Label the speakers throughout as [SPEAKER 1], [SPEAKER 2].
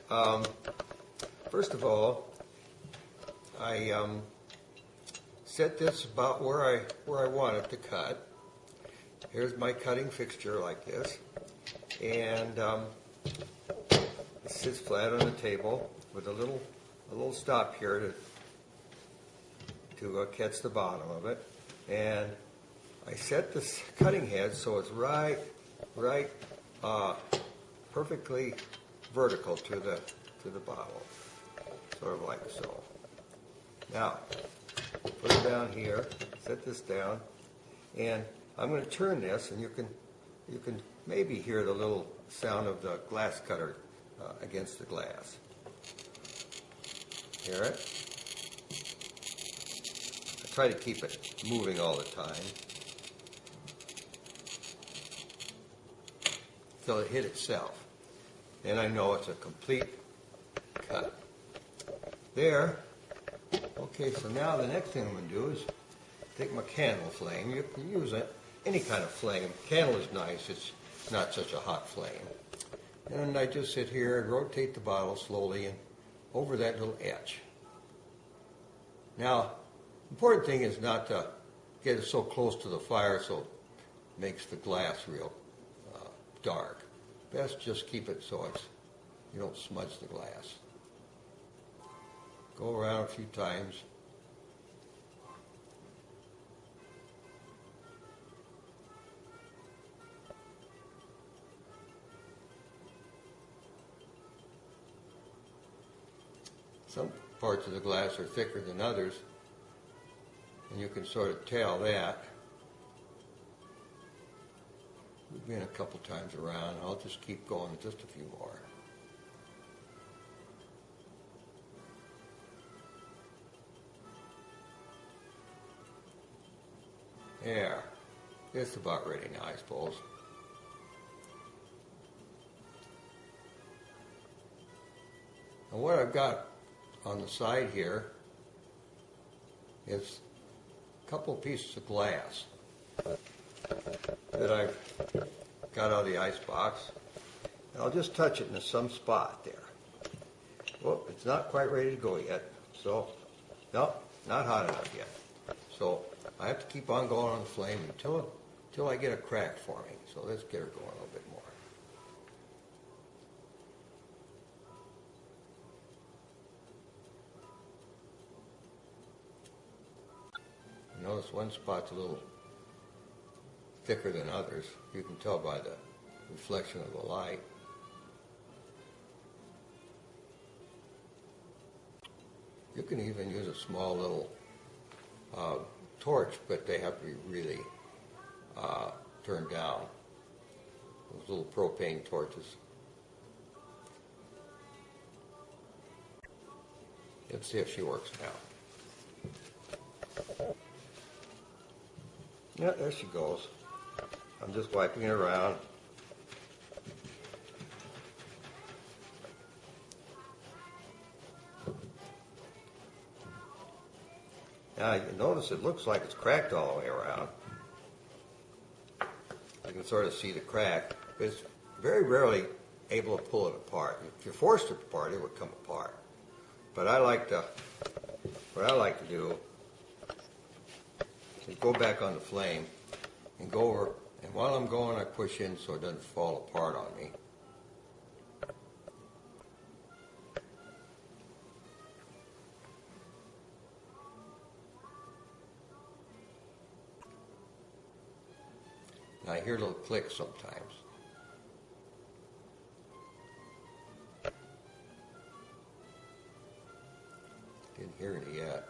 [SPEAKER 1] Um, First of all, I set this about where I want it to cut. Here's my cutting fixture like this, and it sits flat on the table with a little stop here to catch the bottom of it, and I set this cutting head so it's right perfectly vertical to the bottle, sort of like so. Now, put it down here, set this down, and I'm going to turn this, and you can maybe hear the little sound of the glass cutter against the glass. Hear it? I try to keep it moving all the time till it hit itself. Then I know it's a complete cut. There. Okay, so now the next thing I'm going to do is take my candle flame. You can use any kind of flame. Candle is nice. It's not such a hot flame. And I just sit here and rotate the bottle slowly and over that little edge. Now, the important thing is not to get it so close to the fire so it makes the glass real dark. Best just keep it so you don't smudge the glass. Go around a few times. Some parts of the glass are thicker than others, and you can sort of tell that. We've been a couple times around, and I'll just keep going just a few more. There. It's about ready now, I suppose. And what I've got on the side here is a couple of pieces of glass that I've got out of the ice box. And I'll just touch it in some spot there. Well, it's not quite ready to go yet, so no, not hot enough yet. So I have to keep on going on the flame until I get a crack forming. So let's get her going a little bit more. Notice one spot's a little thicker than others. You can tell by the reflection of the light. You can even use a small little torch, but they have to be really turned down. Those little propane torches. Let's see if she works now. Yeah, there she goes. I'm just wiping it around. Now you notice it looks like it's cracked all the way around. You can sort of see the crack, but it's very rarely able to pull it apart. If you're forced to apart, it would come apart. But what I like to do is go back on the flame and go over, and while I'm going I push in so it doesn't fall apart on me. Now I hear little clicks sometimes. Didn't hear any yet.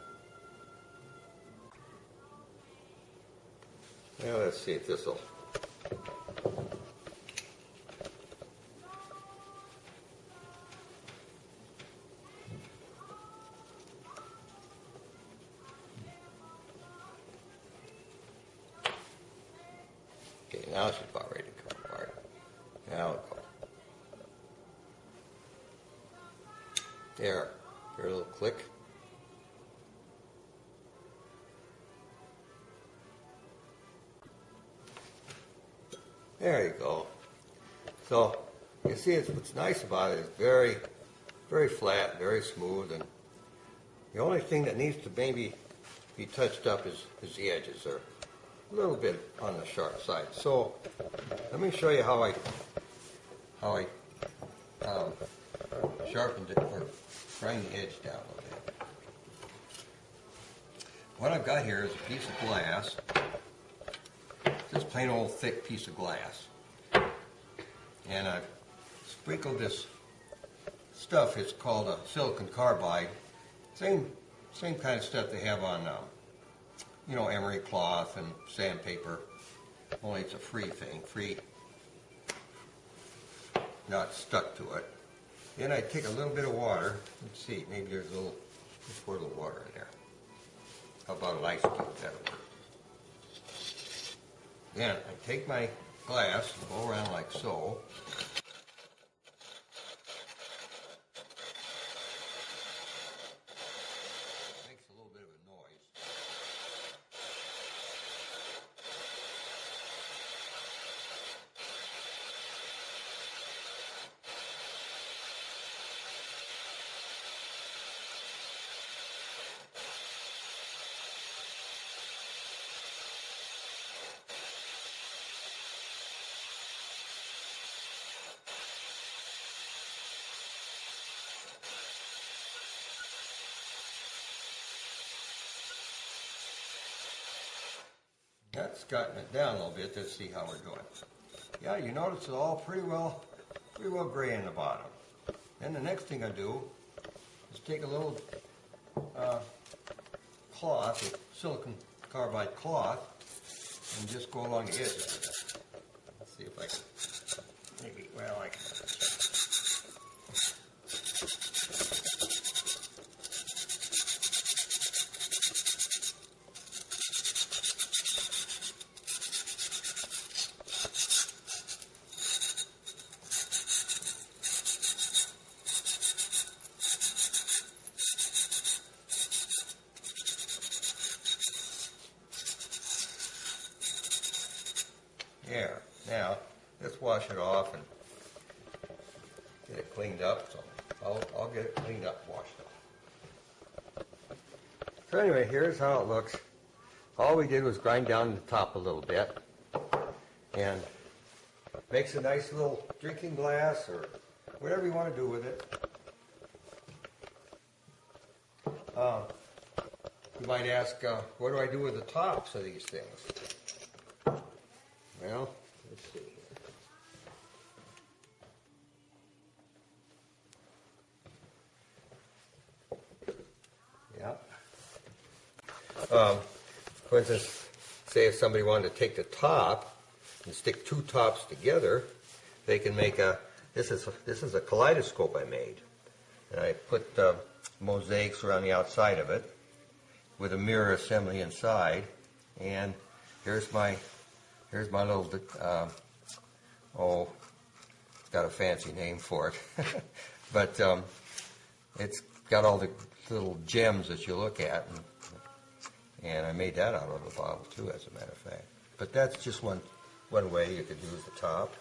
[SPEAKER 1] Well, let's see if this will. Okay, now she's about ready to come apart. Now it'll go. There. Hear a little click. There you go. So you see, what's nice about it is very, very flat, very smooth, and the only thing that needs to maybe be touched up is the edges. They're a little bit on the sharp side. So let me show you how I sharpened it or grind the edge down a little bit. What I've got here is a piece of glass, just plain old thick piece of glass, and I've sprinkled this stuff. It's called a silicon carbide. Same kind of stuff they have on, emery cloth and sandpaper. Only it's a free thing, not stuck to it. Then I take a little bit of water. Let's see, maybe there's just pour a little water in there. How about an ice cube? That'll work. Then I take my glass and go around like so. Makes a little bit of a noise. That's gotten it down a little bit. Let's see how we're doing. Yeah, you notice it's all pretty well gray in the bottom. Then the next thing I do is take a little cloth, a silicon carbide cloth, and just go along the edges of it. Let's see if I can, maybe, well, I can. There. Now, let's wash it off and get it cleaned up. So I'll get it cleaned up, washed off. So anyway, here's how it looks. All we did was grind down the top a little bit, and makes a nice little drinking glass or whatever you want to do with it. You might ask, what do I do with the tops of these things? Well, let's see here. Yeah. For instance, say if somebody wanted to take the top and stick two tops together, they can make this is a kaleidoscope I made. And I put mosaics around the outside of it with a mirror assembly inside. And here's my little, it's got a fancy name for it, but it's got all the little gems that you look at, and I made that out of a bottle too, as a matter of fact. But that's just one way you could use the top.